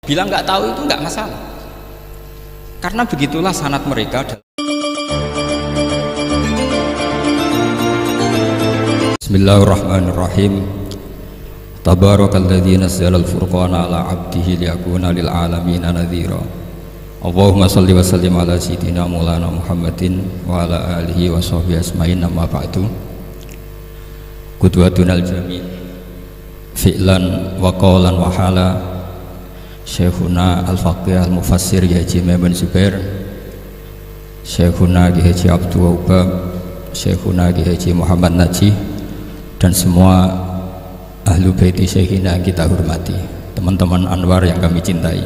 Bilang nggak tahu itu nggak masalah, karena begitulah sanad mereka. Bismillahirrahmanirrahim. Tabarakalladzi nazzala al-furqana ala 'abdihi liyakuna lil 'alamin nadhira. Allahumma shalli wa sallim ala sayyidina Maulana Muhammadin wa ala alihi wa sahbihi asma'in, amma ba'du. Qudwatunal jami' fi'lan wa qawlan wa hala Syekhuna al-Faqih al-Mufassir Haji Maimun Zubair, Syekhuna Haji Abdul Wahab, Syekhuna Haji Muhammad Najih, dan semua ahlu baiti Syekhina yang kita hormati, teman-teman Anwar yang kami cintai.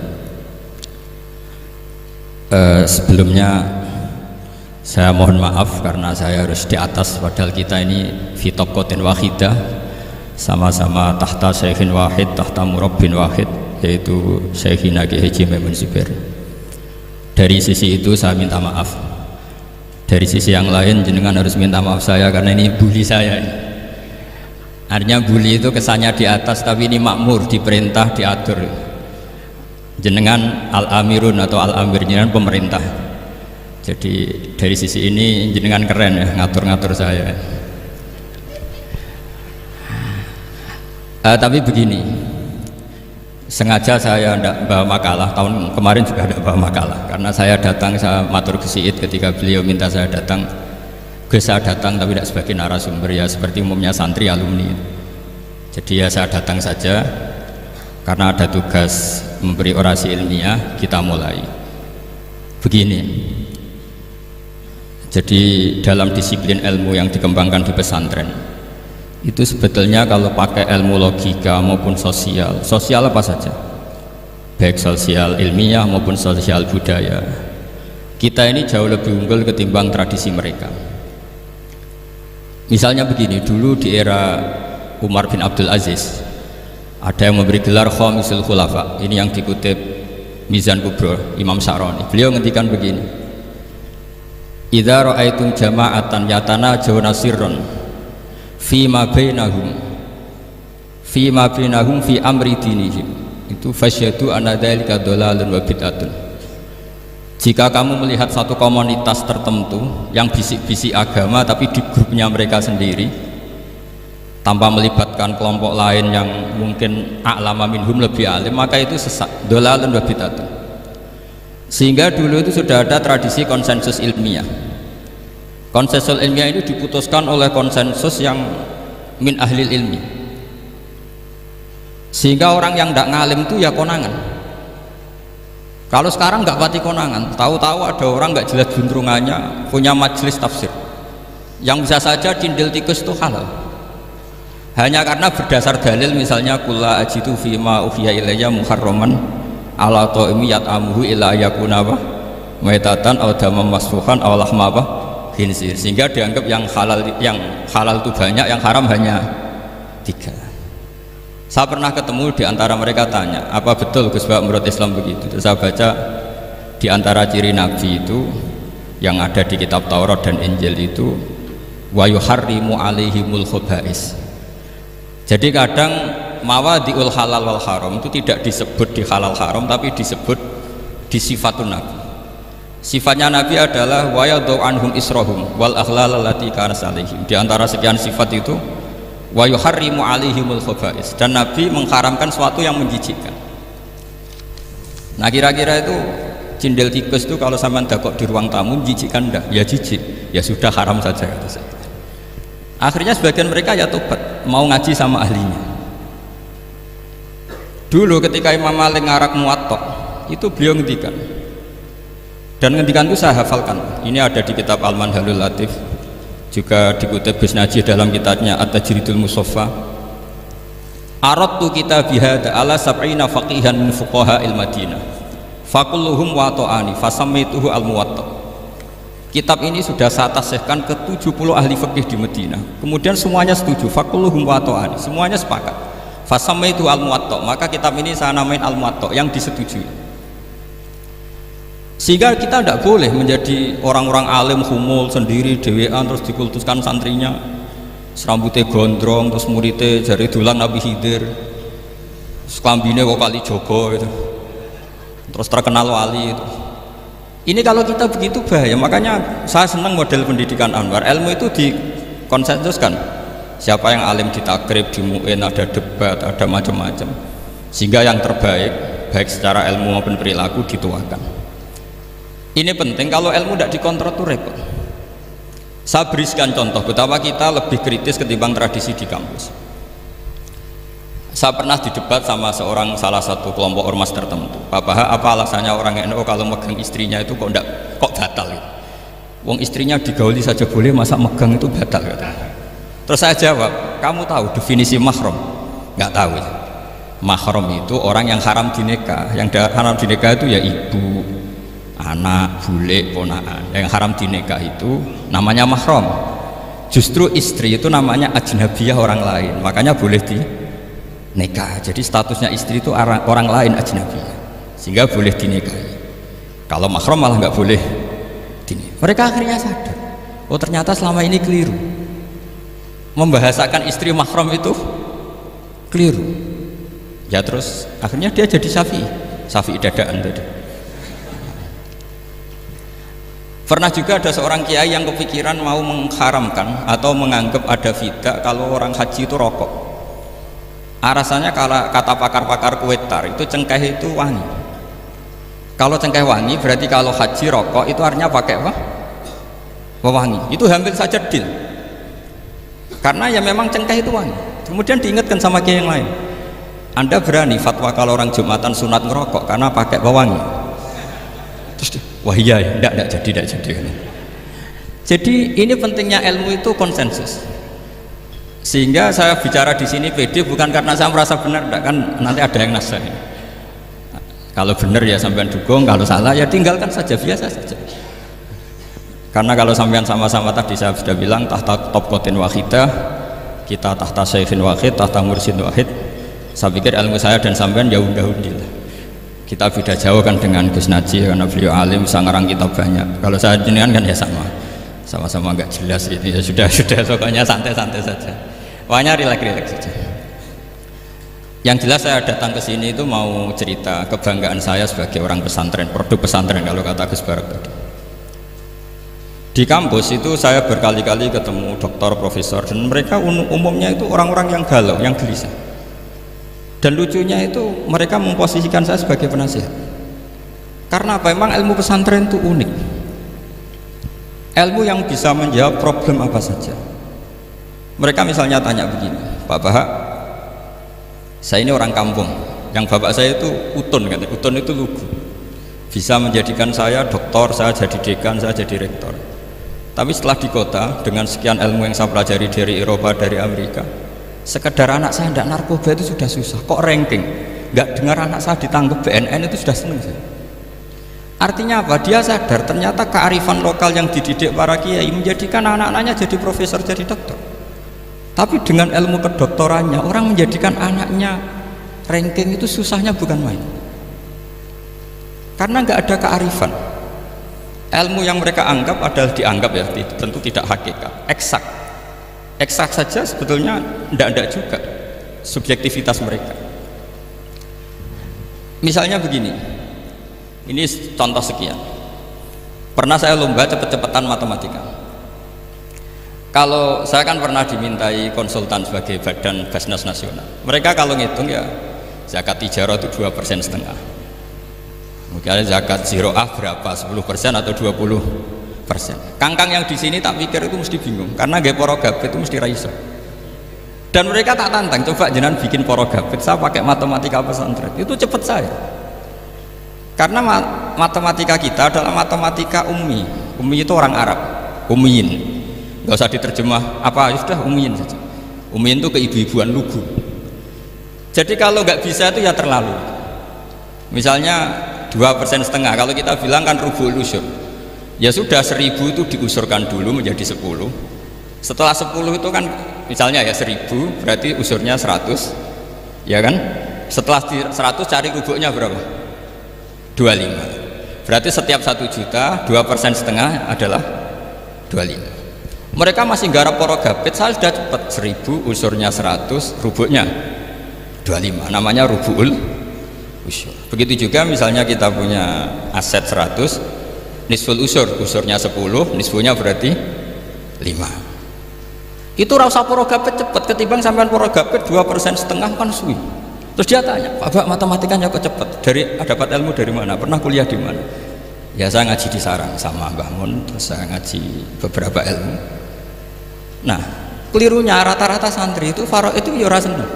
Sebelumnya saya mohon maaf karena saya harus di atas, padahal kita ini fi taqatin wahidah, sama-sama tahta Syekhin wahid, tahta murabbin wahid, yaitu Syekhina Haji Maimun Zubair. Dari sisi itu saya minta maaf. Dari sisi yang lain jenengan harus minta maaf saya karena ini bully saya ini. Artinya bully itu kesannya di atas, tapi ini makmur, diperintah, diatur. Jenengan al-amirun atau al-amir, jenengan pemerintah. Jadi dari sisi ini jenengan keren ya, ngatur-ngatur saya. Tapi begini, sengaja saya tidak bawa makalah, tahun kemarin juga tidak bawa makalah, karena saya datang, saya matur ke Siid ketika beliau minta saya datang. Saya datang tapi tidak sebagai narasumber, ya seperti umumnya santri alumni. Jadi ya saya datang saja karena ada tugas memberi orasi ilmiah. Kita mulai begini. Jadi dalam disiplin ilmu yang dikembangkan di pesantren itu sebetulnya kalau pakai ilmu logika maupun sosial apa saja, baik sosial ilmiah maupun sosial budaya, kita ini jauh lebih unggul ketimbang tradisi mereka. Misalnya begini, dulu di era Umar bin Abdul Aziz ada yang memberi gelar Khamisul Khulafa, ini yang dikutip Mizan Kubro Imam Sa'roni. Beliau ngendikan begini, idza ra'aitum jama'atan yatanajawna sirran fi ma bainahum fi amri dinihim, itu fasyhadu anna dzalika dhalalun wa bid'atun. Jika kamu melihat satu komunitas tertentu yang bisik-bisik agama tapi di grupnya mereka sendiri tanpa melibatkan kelompok lain yang mungkin a'lama minhum, lebih alim, maka itu sesat, dhalalun wa bid'atun. Sehingga dulu itu sudah ada tradisi konsensus ilmiah. Konsensus ilmiah ini diputuskan oleh konsensus yang min ahlil ilmi, sehingga orang yang tidak ngalim itu ya konangan. Kalau sekarang nggak pati konangan, tahu-tahu ada orang nggak jelas juntrungannya punya majelis tafsir yang bisa saja cindil tikus itu halal, hanya karena berdasar dalil, misalnya kula ajitu fima uhiya ilayya muharraman ala ta'imi yat'amuhu illa yakuna maitatan aw damam masfuhan aw lahma khinzir, sehingga dianggap yang halal itu banyak, yang haram hanya 3. Saya pernah ketemu di antara mereka, tanya, apa betul Gus Bak menurut Islam begitu? Terus saya baca di antara ciri Nabi itu yang ada di kitab Taurat dan Injil itu wa yuharrimu alaihimul khobais. Jadi kadang mawadiul halal wal haram itu tidak disebut di halal haram, tapi disebut di sifatun Nabi. Sifatnya Nabi adalah wa yadau anhum israhum wal aghlal allati kanat alaihim. Di antara sekian sifat itu wa yuharrimu alaihimul khobais, dan Nabi mengharamkan sesuatu yang menjijikkan. Nah kira-kira itu cindil tikus itu kalau sampean dakok di ruang tamu menjijikkan enggak? Ya jijik, ya sudah haram saja, kata saya. Akhirnya sebagian mereka ya tobat, mau ngaji sama ahlinya. Dulu ketika Imam Malik ngarak Muwatta itu beliau ngendikan, dan ngendikan itu saya hafalkan, ini ada di kitab Al-Manhalul Latif, juga dikutip Gus Najih dalam kitabnya At-Tajridul Musaffa. Aradtu kitab bihada ala sab'ina faqihan min fuqaha il-Madinah fakulluhum wato'ani fasamituhu al-Muwatta. Kitab ini sudah saya tasihkan ke 70 ahli fikih di Madinah, kemudian semuanya setuju, fakulluhum wato'ani, semuanya sepakat, fasamituhu al-Muwatta, maka kitab ini saya namain al-Muwatta, yang disetujui. Sehingga kita tidak boleh menjadi orang-orang alim humul sendiri dewean terus dikultuskan santrinya, serambutnya gondrong, terus muridnya jari dolan Nabi Khidir, sekambine kok kali Jogo gitu. terus terkenal wali itu. Ini kalau kita begitu bahaya. Makanya saya senang model pendidikan Anwar. Ilmu itu dikonsensuskan. Siapa yang alim ditakrib, di MUIN ada debat, ada macam-macam. Sehingga yang terbaik, baik secara ilmu maupun perilaku dituakan. Ini penting. Kalau ilmu tidak dikontrol itu repot. Saya berikan contoh betapa kita lebih kritis ketimbang tradisi di kampus. Saya pernah didebat sama salah satu kelompok ormas tertentu. Pak Bahak, apa alasannya orang NU kalau megang istrinya itu kok batal gitu? Wong istrinya digauli saja boleh, masa megang itu batal gitu. Terus saya jawab, kamu tahu definisi mahram? Nggak tahu ya. Mahram itu orang yang haram dinikah. Yang haram dinikah itu ya ibu, anak, bule, ponakan. Yang haram dinikah itu namanya mahram. Justru istri itu namanya ajnabiyah, orang lain. Makanya boleh dinikah. Jadi statusnya istri itu orang lain, ajnabiyah, sehingga boleh dinikahi. Kalau mahram malah nggak boleh dinikahi. Mereka akhirnya sadar, oh ternyata selama ini keliru. Membahasakan istri mahram itu keliru. Ya terus akhirnya dia jadi Syafi'i dadaan tadi. Pernah juga ada seorang kiai yang kepikiran mau mengharamkan atau menganggap ada fidah kalau orang haji itu rokok. Rasanya kalau kata pakar-pakar kuetar itu cengkeh itu wangi. Kalau cengkeh wangi berarti kalau haji rokok itu artinya pakai apa? Pewangi. Itu hampir saja deal. Karena ya memang cengkeh itu wangi. Kemudian diingatkan sama kiai yang lain. Anda berani fatwa kalau orang Jumatan sunat ngerokok karena pakai pewangi? Terus wah iya, tidak jadi. Jadi ini pentingnya ilmu itu konsensus. Sehingga saya bicara di sini pede bukan karena saya merasa benar, kan nanti ada yang nasah. Kalau benar ya sampean dukung, kalau salah ya tinggalkan saja, biasa saja. Karena kalau sampean sama-sama tadi saya sudah bilang tahta topkotin wahidah, kita tahta syekhin wahid, tahta mursid wahid. Saya pikir ilmu saya dan sampean jauh-jauh. Kita beda jauh kan dengan Gus Najih karena beliau alim, bisa ngarang kitab banyak. Kalau saya jenengan kan ya sama-sama nggak jelas gitu ya, sudah pokoknya santai-santai saja. Pokoknya rileks saja. Yang jelas saya datang ke sini itu mau cerita kebanggaan saya sebagai orang pesantren, produk pesantren kalau kata Gus Barak tadi. Di kampus itu saya berkali-kali ketemu dokter, profesor, dan mereka umumnya itu orang-orang yang galau, yang gelisah. Dan lucunya itu mereka memposisikan saya sebagai penasihat. Karena apa? Memang ilmu pesantren itu unik. Ilmu yang bisa menjawab problem apa saja. Mereka misalnya tanya begini, Pak Bahak, saya ini orang kampung, yang bapak saya itu utun, kan? Utun itu lugu, bisa menjadikan saya doktor, saya jadi dekan, saya jadi rektor. Tapi setelah di kota dengan sekian ilmu yang saya pelajari dari Eropa, dari Amerika, sekedar anak saya tidak narkoba itu sudah susah, kok ranking nggak dengar anak saya ditangkap BNN itu sudah seneng saya. Artinya apa? Dia sadar ternyata kearifan lokal yang dididik para kiai menjadikan anak-anaknya jadi profesor, jadi dokter. Tapi dengan ilmu kedoktorannya orang menjadikan anaknya ranking itu susahnya bukan main. Karena nggak ada kearifan. Ilmu yang mereka anggap adalah dianggap ya, tentu tidak hakikat, eksak. Eksak saja sebetulnya tidak juga subjektivitas mereka. Misalnya begini, ini contoh sekian. Pernah saya lomba cepet-cepetan matematika. Kalau saya kan pernah dimintai konsultan sebagai badan Basnas Nasional. Mereka kalau ngitung ya zakat tijarah itu 2,5%. Mungkin zakat ziroah berapa? 10% atau 20%. Kangkang yang di sini tak pikir itu mesti bingung karena gaya porogabit itu mesti raiso. Dan mereka tak tantang, coba jenengan bikin porogabit, saya pakai matematika pesantren, itu cepet saya. Karena matematika kita adalah matematika ummi. Ummi itu orang Arab, ummiin. Gak usah diterjemah apa, sudah ummiin saja. Ummiin itu keibu-ibuan lugu. Jadi kalau nggak bisa itu ya terlalu. Misalnya 2,5%, kalau kita bilang kan rubu'ul usyur. Ya sudah 1000 itu diusurkan dulu menjadi 10. Setelah 10 itu kan misalnya ya 1000 berarti usurnya 100, ya kan? Setelah 100 cari rubuknya berapa? 25. Berarti setiap 1 juta 2,5% adalah 25. Mereka masih garap porogabit, saya sudah cepat 1000 usurnya 100, rubuknya 25. Namanya rubu'ul usyur. Begitu juga misalnya kita punya aset 100, nisful usur, usurnya 10, nisfunya berarti 5. Itu rasa porogapet cepet ketimbang sampean porogapet 2,5% kan suwi. Terus dia tanya, Pak, matematikanya kok cepet? Dapat ilmu dari mana? Pernah kuliah di mana? Ya saya ngaji di sarang sama Mbah Mun, terus saya ngaji beberapa ilmu. Nah, kelirunya rata-rata santri itu faro itu ya ora seneng.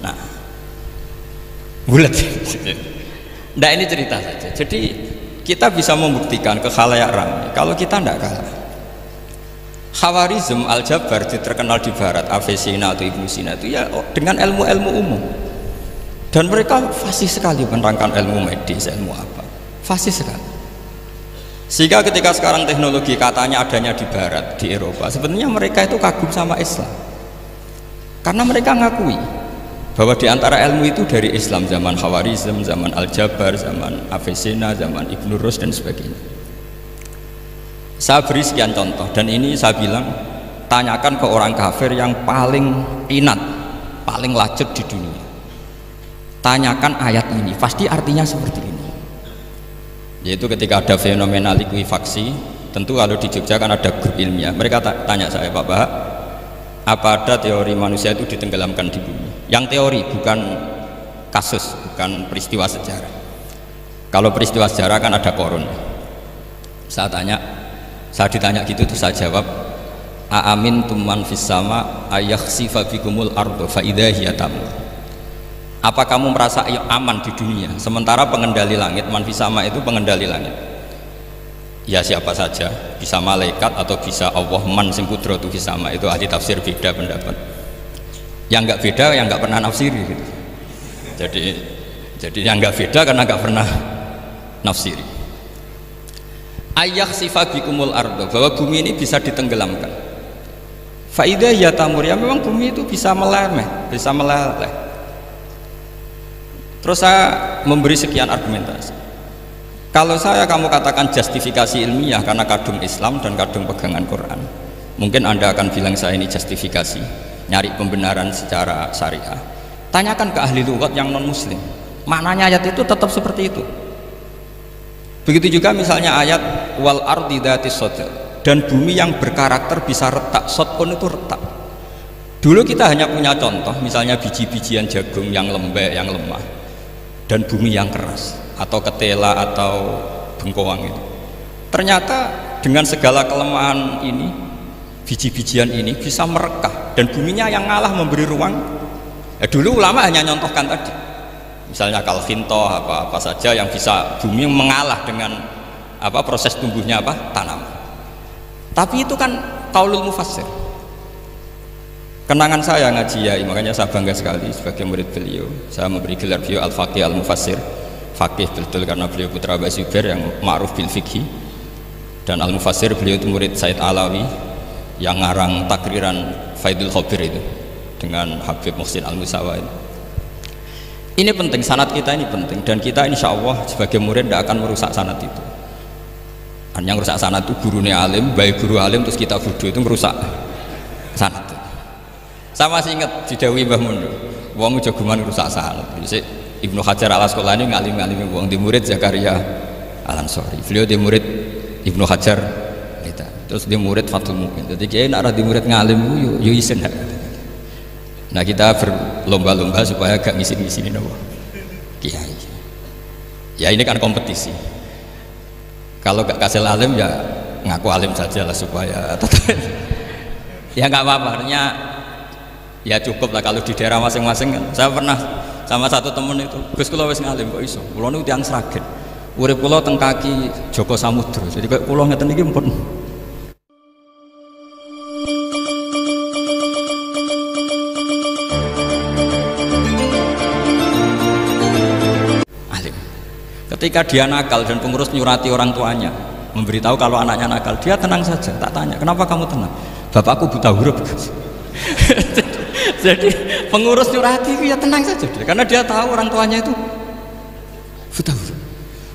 Nah, bulat. Nah ini cerita saja. Jadi kita bisa membuktikan ke khalayak ramai kalau kita tidak kalah. Khawarizm Al-Jabar terkenal di barat, Avicenna atau Ibnu Sina itu ya dengan ilmu-ilmu umum. Dan mereka fasih sekali menerangkan ilmu medis, ilmu apa. Fasih sekali. Sehingga ketika sekarang teknologi katanya adanya di barat, di Eropa, sebenarnya mereka itu kagum sama Islam. Karena mereka ngakui bahwa di antara ilmu itu dari Islam, zaman Khawarizm, zaman Al-Jabar, zaman Avicenna, zaman Ibnu Rus dan sebagainya. Saya beri sekian contoh dan ini saya bilang tanyakan ke orang kafir yang paling inat, paling lacet di dunia. Tanyakan ayat ini, pasti artinya seperti ini. Yaitu ketika ada fenomena likuifaksi, tentu kalau di Jogja kan ada grup ilmiah. Mereka tanya saya, Pak Bahak, apa ada teori manusia itu ditenggelamkan di bumi? Yang teori, bukan kasus, bukan peristiwa sejarah. Kalau peristiwa sejarah kan ada korun. Saya ditanya gitu terus saya jawab, aamin tuman fis sama ayakhsifa bikumul ardo fa idza hiya tamur. Apa kamu merasa aman di dunia sementara pengendali langit, man fis sama itu pengendali langit. Ya siapa saja, bisa malaikat atau bisa Allah, man sing kudratu fis sama, itu ahli tafsir beda pendapat. Yang enggak beda yang enggak pernah nafsiri gitu. Jadi yang enggak beda karena enggak pernah nafsiri. Ayah sifabikumul ardo, bahwa bumi ini bisa ditenggelamkan. Faidah ya tamur, ya memang bumi itu bisa meleleh. Terus saya memberi sekian argumentasi. Kalau kamu katakan justifikasi ilmiah karena kadung Islam dan kadung pegangan Quran, mungkin Anda akan bilang saya ini justifikasi, nyari pembenaran secara syariah. Tanyakan ke ahli lughat yang non muslim, maknanya ayat itu tetap seperti itu. Begitu juga misalnya ayat wal ardi dzatis sodal, dan bumi yang berkarakter bisa retak. Sodkon itu retak. Dulu kita hanya punya contoh, misalnya biji-bijian jagung yang lembek, yang lemah, dan bumi yang keras, atau ketela atau bengkoang itu. Ternyata dengan segala kelemahan ini, biji-bijian ini bisa merekah, dan buminya yang ngalah memberi ruang. Dulu ulama hanya nyontohkan tadi. Misalnya kalfintoh apa saja yang bisa bumi mengalah dengan proses tumbuhnya tanam. Tapi itu kan qaulul mufassir. Kenangan saya ngaji Yai, makanya saya bangga sekali sebagai murid beliau. Saya memberi gelar beliau al-faqih al-mufassir. Faqih betul karena beliau putra Mbah Zubair yang ma'ruf bil fiqhi, dan al-mufassir beliau itu murid Said Alawi yang ngarang takriran Faidul Khabir itu dengan Habib Muhsin Al-Musawa itu. Ini penting, sanad kita ini penting, dan kita insya Allah sebagai murid tidak akan merusak sanad itu. Yang merusak sanad itu gurunya alim, baik guru alim terus kita bodoh, itu merusak sanad. Saya masih ingat didawi Mbah Mun, wong jagoan merusak sanad. Ibnu Hajar Al-Asqalani ngalim-ngalimi wong, di murid Zakaria Al-Ansori, beliau di murid Ibnu Hajar, terus di murid Fathul Mu'in. Jadi kiai nak di murid ngalim yo isen. Nah kita berlomba-lomba supaya gak ngisi-ngisi ini kiai. Ya ini kan kompetisi. Kalau gak kasih alim ya ngaku alim saja lah supaya ya nggak apa-apa. Artinya ya cukup lah kalau di daerah masing-masing kan. Saya pernah sama satu temen itu, Gus kula wis ngalim kok iso. Kula niku tiyang Sragen. Urip kula teng kaki Joko Samudra. Jadi kok kula ngeten iki mpun. Ketika dia nakal dan pengurus nyurati orang tuanya memberitahu kalau anaknya nakal, dia tenang saja. Tak tanya, kenapa kamu tenang? Bapakku buta huruf. Jadi pengurus nyurati ya tenang saja, karena dia tahu orang tuanya itu buta huruf.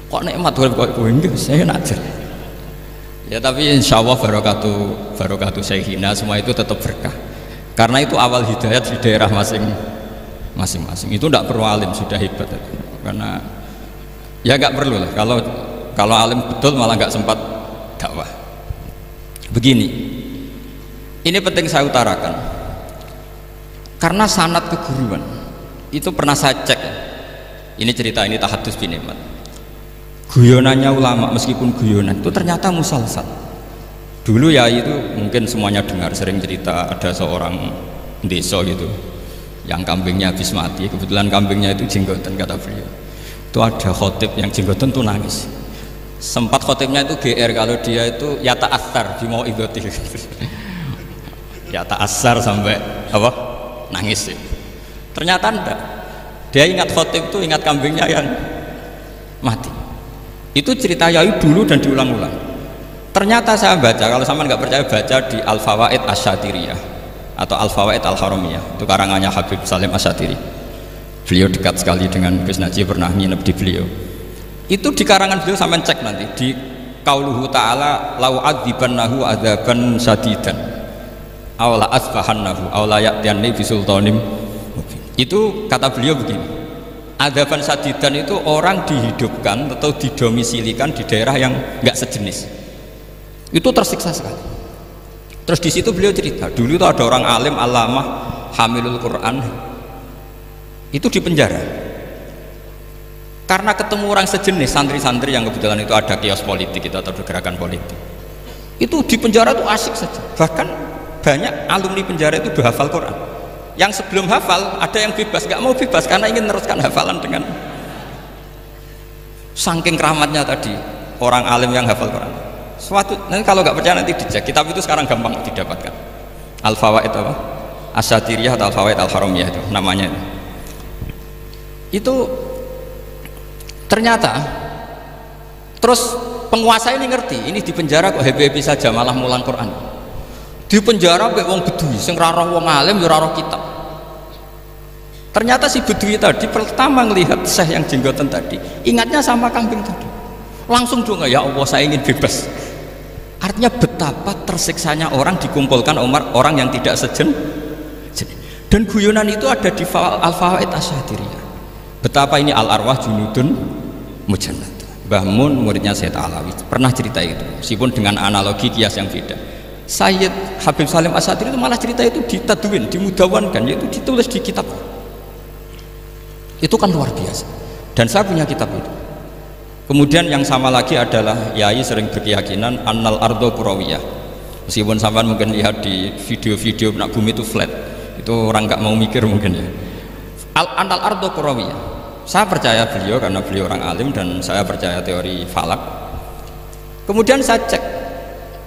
Kok nikmat kok enggak, saya najar. Ya tapi insya Allah barokatuh Syekhina semua itu tetap berkah. Karena itu awal hidayat di daerah masing-masing. Itu tidak perlu alim, sudah hebat. Karena ya nggak perlu lah. Kalau alim betul malah nggak sempat dakwah. Begini, ini penting saya utarakan. Karena sanad keguruan itu pernah saya cek. Ini cerita, ini tahadus bin Ahmad. Guyonannya ulama meskipun guyonan itu ternyata musalsal. Dulu ya itu mungkin semuanya dengar, sering cerita ada seorang desa gitu yang kambingnya habis mati, kebetulan kambingnya itu jenggotan, kata beliau. Itu ada khotib yang jenggotan tuh nangis. Sempat khotibnya itu GR kalau dia itu ya ta'assar bimau idoti. Ya ta'assar sampai apa? Nangis ya. Ternyata enggak. Dia ingat khotib itu, ingat kambingnya yang mati. Itu cerita Yai dulu dan diulang-ulang. Ternyata saya baca, kalau sama nggak percaya baca di Al-Fawaid Asyatiriyah atau Al-Fawaid Al-Haramiyah, itu karangannya Habib Salim Asyatiri. Beliau dekat sekali dengan Gus Najib, pernah nginep di beliau. Itu di karangan beliau, sampai cek nanti di qauluhu ta'ala lau adzibannahu adzaban syadidan aw la asbahannahu aw la ya'tiyanni bisultanim. Itu kata beliau begini, adzaban syadidan itu orang dihidupkan atau didomisilikan di daerah yang nggak sejenis, itu tersiksa sekali. Terus di situ beliau cerita, dulu itu ada orang alim alamah hamilul Quran itu di penjara karena ketemu orang sejenis, santri-santri yang kebetulan itu ada kios politik itu atau gerakan politik. Itu di penjara itu asik saja. Bahkan banyak alumni penjara itu berhafal Quran. Yang sebelum hafal ada yang bebas, nggak mau bebas karena ingin meneruskan hafalan dengan saking keramatnya tadi orang alim yang hafal Quran. Suatu, nanti kalau nggak percaya nanti dicek, kitab itu sekarang gampang didapatkan. Al-Fawaid apa? Asyatiriyah atau Al-Fawaid Al-Haramiyah itu namanya. Itu ternyata terus penguasa ini ngerti, ini di penjara kok happy-happy saja malah mulang Quran. Di penjara mbek wong bedui sing ra roh wong alim ya ora roh kitab. Ternyata si bedui tadi pertama melihat syekh yang jenggotan tadi, ingatnya sama kambing tadi. Langsung dong, ya Allah saya ingin bebas. Artinya betapa tersiksanya orang dikumpulkan orang yang tidak sejen. Dan guyonan itu ada di Al-Fawaid Asyatiriyah. Betapa ini al-arwah junudun mujannad. Mbah Mun muridnya Sayyid Alawi pernah cerita itu, meskipun dengan analogi kias yang beda. Sayyid Habib Salim Asyatiri itu malah cerita itu ditadwin, dimudawankan, yaitu ditulis di kitab. Itu kan luar biasa. Dan saya punya kitab itu. Kemudian yang sama lagi adalah Yai sering berkeyakinan annal ardo kurawiyah. Meskipun sampean mungkin lihat di video-video nak bumi itu flat, itu orang nggak mau mikir mungkin ya. Annal ardo kurawiyah. Saya percaya beliau karena beliau orang alim dan saya percaya teori falak. Kemudian saya cek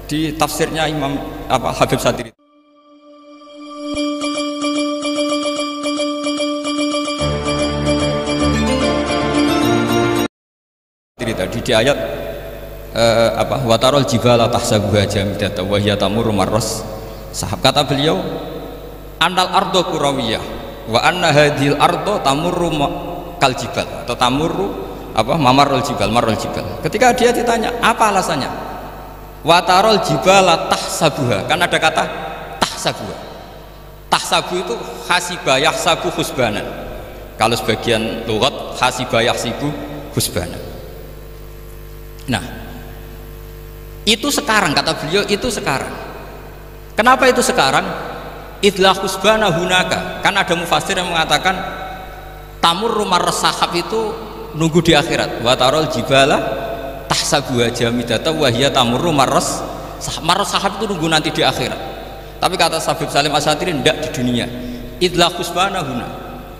di tafsirnya Imam Habib Satiri. Tadi di ayat watarol jibala tahsabuha jamidata wa hiya tamurru marras sahab, kata beliau annal ardo kurawiyah wa anna hadhil ardo tamurru kal jibal atau tamurru mamarul jibal marul jibal. Ketika dia ditanya apa alasannya, watarol jibala tahsabuha, kan ada kata tahsabuha. Tahsabu itu hasiba yahsabu husbanan, kalau sebagian lughat hasiba yahsibu husbanan. Nah, itu sekarang, kata beliau, itu sekarang. Kenapa itu sekarang? Idlah husbana hunaka. Kan ada mufassir yang mengatakan tamur rumah sahab itu nunggu di akhirat. Wa tarol jibala tahsabuha jamidata wa hiya tamurru marras sahab itu nunggu nanti di akhirat. Tapi kata Habib Salim Asyatiri tidak, di dunia. Idlah husbana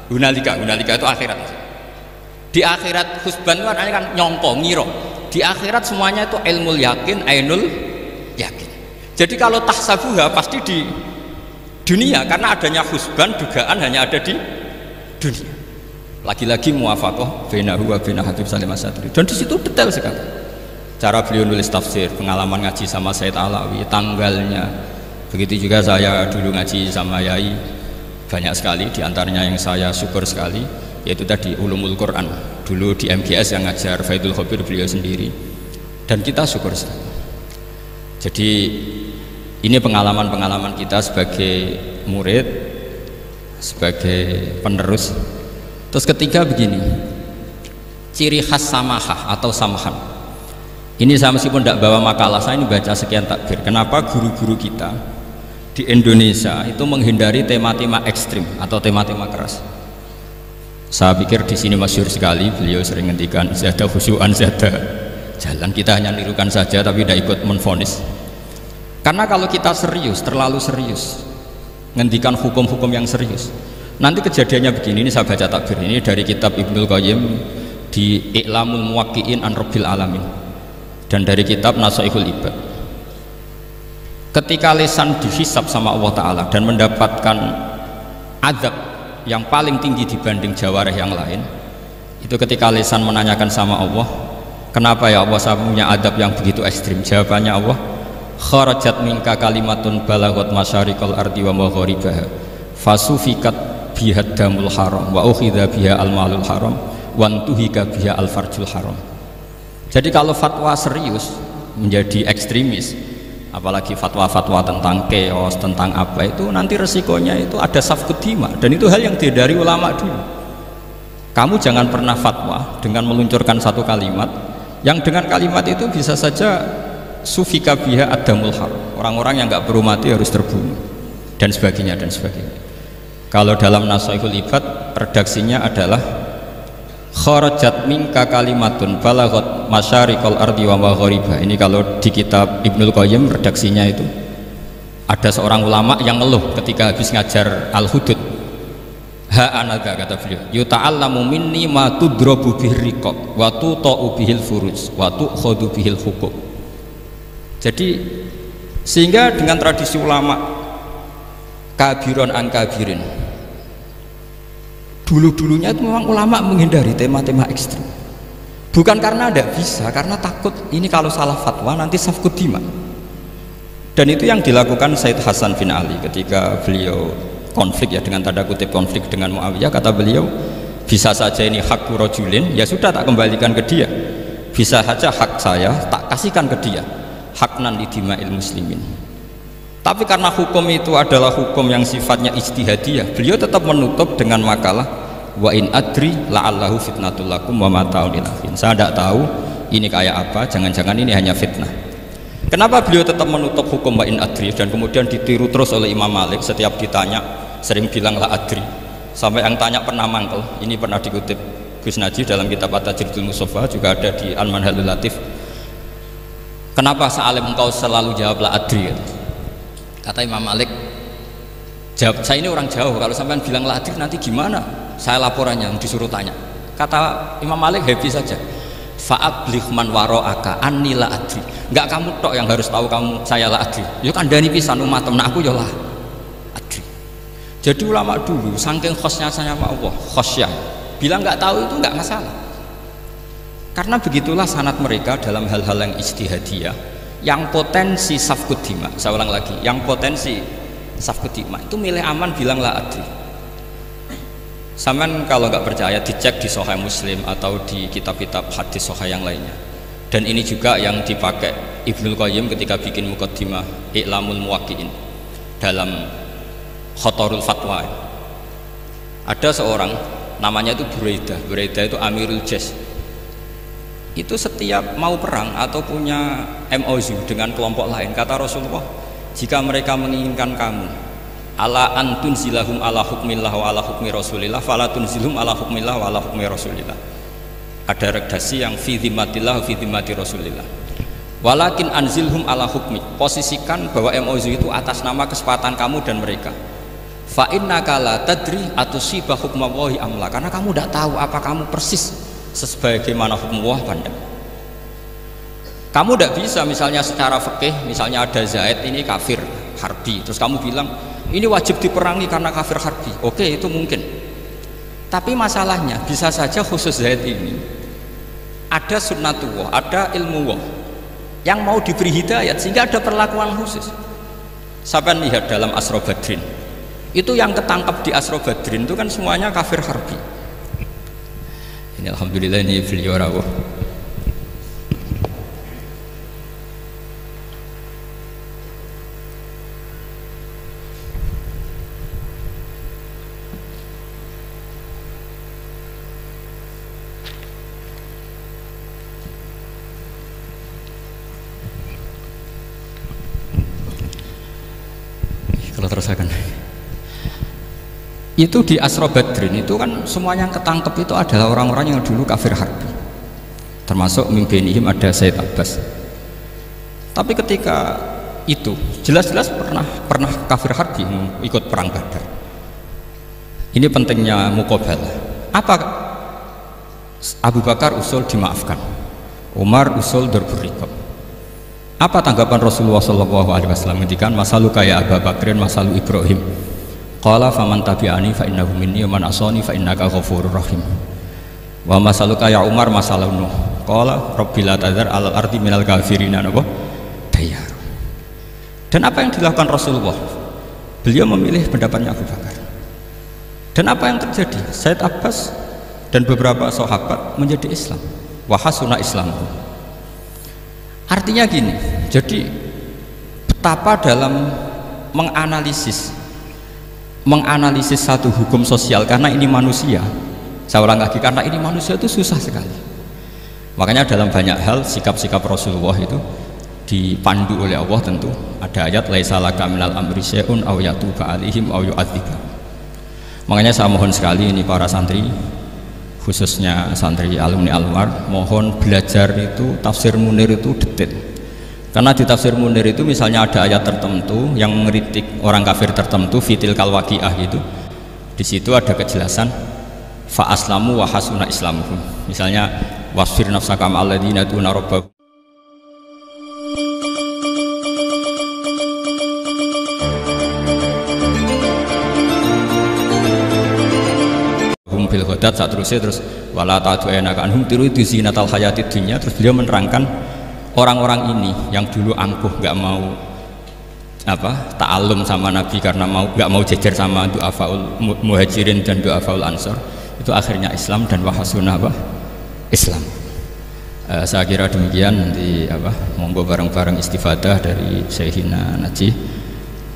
hunalika itu akhirat. Di akhirat husban itu kan nyongko, ngiro. Di akhirat semuanya itu ilmu yakin, ainul yakin. Jadi kalau tahsabuha pasti di dunia, karena adanya husban, dugaan hanya ada di dunia. Lagi-lagi muwafaqah bainahu wa bain Habib Salim Asyatiri. Dan di situ detail sekali. Cara beliau nulis tafsir, pengalaman ngaji sama Sayyid Alawi, tanggalnya. Begitu juga saya dulu ngaji sama Yai, banyak sekali, diantaranya yang saya syukur sekali, yaitu tadi ulumul Quran. Dulu di MGS yang ngajar Faidul Khobir beliau sendiri, dan kita syukur sekali. Jadi ini pengalaman-pengalaman kita sebagai murid, sebagai penerus. Terus ketiga begini, ciri khas samahah atau samahan. Ini saya meskipun tidak bawa makalah, saya ini baca sekian takbir. Kenapa guru-guru kita di Indonesia itu menghindari tema-tema ekstrim atau tema-tema keras? Saya pikir di sini masyhur sekali, beliau sering ngendikan zada khusyu'an zada jalan, kita hanya nirukan saja tapi tidak ikut menvonis. Karena kalau kita serius, terlalu serius ngendikan hukum-hukum yang serius, nanti kejadiannya begini. Ini saya baca takbir ini dari kitab Ibnul Qayyim di I'lamul Muwaqqi'in an Rabbil Alamin dan dari kitab Nasaihul Ibad. Ketika lisan dihisab sama Allah Ta'ala dan mendapatkan azab yang paling tinggi dibanding jawarih yang lain, itu ketika lisan menanyakan sama Allah, kenapa ya Allah saya punya adab yang begitu ekstrim? Jawabannya Allah, kharajat minka kalimatun balagot masyariqal ardi wa magharibaha fasufikat biha damul haram wa ukhidha biha al-malul haram wa antuhika biha al-farjul haram. Jadi kalau fatwa serius menjadi ekstremis, apalagi fatwa-fatwa tentang chaos, tentang apa, itu nanti resikonya itu ada safkut dima, dan itu hal yang dihindari ulama dulu. Kamu jangan pernah fatwa dengan meluncurkan satu kalimat yang dengan kalimat itu bisa saja sufika biha adamul haram, orang-orang yang nggak perlu mati harus terbunuh, dan sebagainya dan sebagainya. Kalau dalam Nasaihul Ibad redaksinya adalah kharajat minka kalimatun balagot masyariqal ardi wa magharibaha. Ini kalau di kitab Ibnul Qayyim redaksinya itu ada seorang ulama yang ngeluh ketika habis ngajar Al-Hudud. Ha anadha, kata beliau, yuta'allamu minni ma tudrabu bihir riqab wa tuta'u bihil furuj wa tu'khadhu bihil huquq. Jadi sehingga dengan tradisi ulama kabiron an kabirin, dulu-dulunya itu memang ulama menghindari tema-tema ekstrim, bukan karena tidak bisa, karena takut ini kalau salah fatwa nanti safkut dima. Dan itu yang dilakukan Said Hasan bin Ali ketika beliau konflik, ya dengan tanda kutip konflik dengan Muawiyah. Kata beliau, bisa saja ini hak rajulin, ya sudah tak kembalikan ke dia, bisa saja hak saya tak kasihkan ke dia, haknan lidima'il muslimin. Tapi karena hukum itu adalah hukum yang sifatnya ijtihadiyah, beliau tetap menutup dengan makalah wa in adri la'allahu fitnatul lakum wa mata'un ilafin. Saya tidak tahu ini kayak apa, jangan-jangan ini hanya fitnah. Kenapa beliau tetap menutup hukum wa in adri dan kemudian ditiru terus oleh Imam Malik? Setiap ditanya sering bilang la adri, sampai yang tanya pernah mangkel. Ini pernah dikutip Gus Najih dalam kitab At-Tajridul Mustafa, juga ada di Al-Manhalul Latif. Kenapa sealim engkau selalu jawab la adri? Kata Imam Malik, jawab, saya ini orang jauh, kalau sampean bilang la adri nanti gimana? Saya laporannya disuruh tanya. Kata Imam Malik, happy saja. Fa'abligh man waro'aka anni la adri. Enggak kamu tok yang harus tahu kamu saya la adri. Yo kandhani pisan umat temen aku yo la adri. Jadi ulama dulu saking khosnya sama Allah, khosyah, bilang enggak tahu itu enggak masalah. Karena begitulah sanad mereka dalam hal-hal yang ijtihadiyah, yang potensi safkut dima. Saya ulang lagi, yang potensi safkut dima itu milih aman bilang la adri. Sampean kalau nggak percaya dicek di Sahih Muslim atau di kitab-kitab hadis sahih yang lainnya. Dan ini juga yang dipakai Ibnul Qayyim ketika bikin muqaddimah I'lamul Muwaqqi'in dalam Khotorul Fatwa. Ada seorang namanya itu Buraidah. Buraidah itu Amirul Jaysh. Itu setiap mau perang atau punya MOU dengan kelompok lain, kata Rasulullah, jika mereka menginginkan kamu ala antun zilahum ala hukmillah wa ala hukmi rasulillah fala tunzilhum ala hukmillah wa ala hukmi rasulillah. Ada redaksi yang fi dhimmatillah fi dhimmati rasulillah, walakin anzilhum ala hukmi, posisikan bahwa MOU itu atas nama kesepakatan kamu dan mereka. Fa innaka la tadri atusibah hukmallahi amla, karena kamu tidak tahu apa kamu persis sebagaimana hukum Allah pandang. Kamu tidak bisa misalnya secara fikih, misalnya ada Zaid ini kafir harbi, terus kamu bilang ini wajib diperangi karena kafir harbi. Oke, itu mungkin. Tapi masalahnya bisa saja khusus Zaid ini ada sunnatullah, ada ilmu Allah yang mau diberi hidayat sehingga ada perlakuan khusus. Sampai lihat dalam Asra Badrin, itu yang ketangkap di Asra Badrin itu kan semuanya kafir harbi. Ini alhamdulillah ini beliau rawuh. terusakan. Itu di Asra Badrin itu kan semuanya yang ketangkep itu adalah orang-orang yang dulu kafir harbi, termasuk mimpinihim ada Said Abbas. Tapi ketika itu jelas-jelas pernah kafir harbi ikut perang Badar. Ini pentingnya muqabalah. Apa Abu Bakar usul dimaafkan, Umar usul darbur riqab. Apa tanggapan Rasulullah SAW ketika masalu kaya Abu Bakrin masalu Ibrahim? Qala faman tabi'ani fa innahu minni wa man asani fa innaka ghafurur rahim. Wa masaluka ya Umar masalah Nuh. Qala rabbil la tadzar alal ardi minal kafirina napa dayar. Dan apa yang dilakukan Rasulullah? Beliau memilih pendapatnya Abu Bakar. Dan apa yang terjadi? Said Abbas dan beberapa sahabat menjadi Islam. Wa hasuna Islam. Artinya gini, jadi betapa dalam menganalisis satu hukum sosial, karena ini manusia, saya ulang lagi, karena ini manusia itu susah sekali. Makanya dalam banyak hal sikap-sikap Rasulullah itu dipandu oleh Allah. Tentu ada ayat laisa laka minal amri syai'un aw yatuba alaihim aw yu'adzibahum. Makanya saya mohon sekali ini para santri, khususnya santri alumni Almar, mohon belajar itu tafsir Munir itu detail. Karena di tafsir Munir itu misalnya ada ayat tertentu yang mengkritik orang kafir tertentu, fitil kalwaqiah gitu. Di situ ada kejelasan fa aslamu wa hasuna islamuhum. Misalnya wasfir nafsaka ma'al ladzina yad'una rabbahum bil ghadat, saat terus wala ta'tu'ana kanhum tiru zinatal hayatid dunya. Terus beliau menerangkan orang-orang ini yang dulu angkuh nggak mau ta'alum sama Nabi karena nggak mau jejer sama du'afaul muhajirin dan du'afaul ansor, itu akhirnya Islam dan wahasuna Islam. Saya kira demikian. Nanti monggo bareng-bareng istifadah dari Syekhina Najih.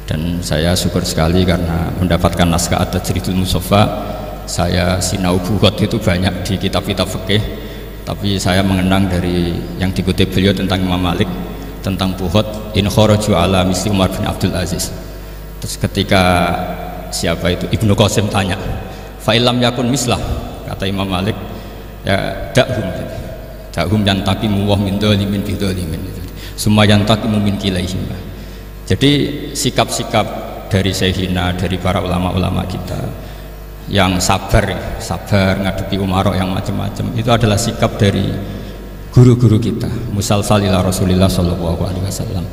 Dan saya syukur sekali karena mendapatkan naskah At-Tajridul Mushaffa. Saya sinau buhot itu banyak di kitab-kitab fikih, tapi saya mengenang dari yang dikutip beliau tentang Imam Malik, tentang buhot in kharaju ala misli Umar bin Abdul Aziz. Terus ketika siapa itu Ibnu Qasim tanya fa illam yakun mislah, kata Imam Malik ya da'hum yantaqimu wa min dzalimin bi dzalimin, summa yantaqimu min kilaihim. Jadi sikap-sikap dari Syekhina, dari para ulama-ulama kita yang sabar ngadepi umarok yang macam-macam, itu adalah sikap dari guru-guru kita musalsal ila Rasulillah sallallahu alaihi wasallam.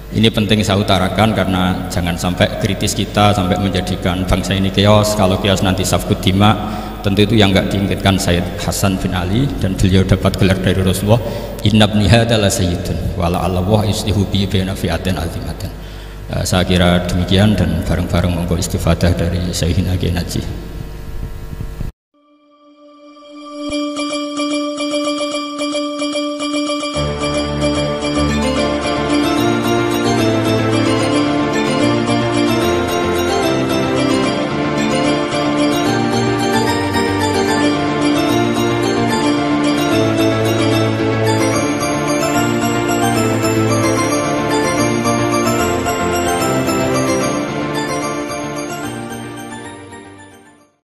Ini penting saya utarakan karena jangan sampai kritis kita sampai menjadikan bangsa ini keos. Kalau keos nanti safkut dima, tentu itu yang enggak diinginkan Sayyid Hasan bin Ali, dan beliau dapat gelar dari Rasulullah inna ibni hadza la sayyidun wa la Allah yuslihu bi baina fi'atin azimatin. Saya kira demikian, dan bareng-bareng monggo istifadah dari Syekhina Najih.